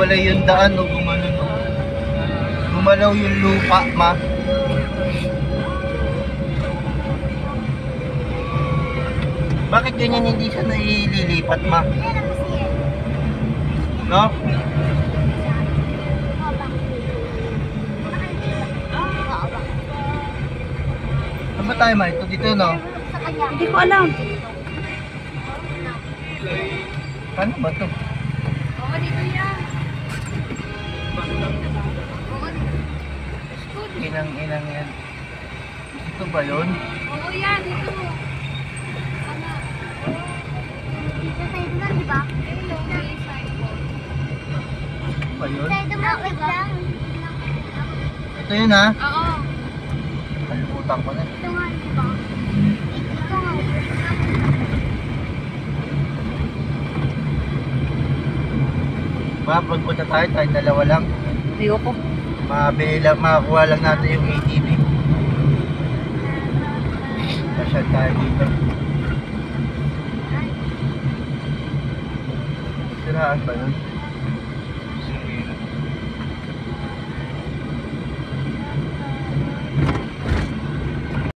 Nahiwalay yung daan, no? Gumano, no? Gumalaw yung lupa, ma. Bakit ganyan hindi siya naililipat, ma? No? Saan ba tayo, ma? Ito dito, no? Hindi ko alam. Paano ba to? Oo, dito yan. Inang yan. Ito ba yun? Oo, yan. Dito. Dito tayo naman, di ba? Ito ba yun? Tayo naman, wait lang. Ito yun, ha? Oo. Kalimutan ko na. Ito nga, di ba? Ito nga. Ma, pagpunta tayo, tayo dalawa lang. Ayoko. Mabili lang, makakuha lang natin yung ATV. Pasyal tayo dito. Siraan ba yun?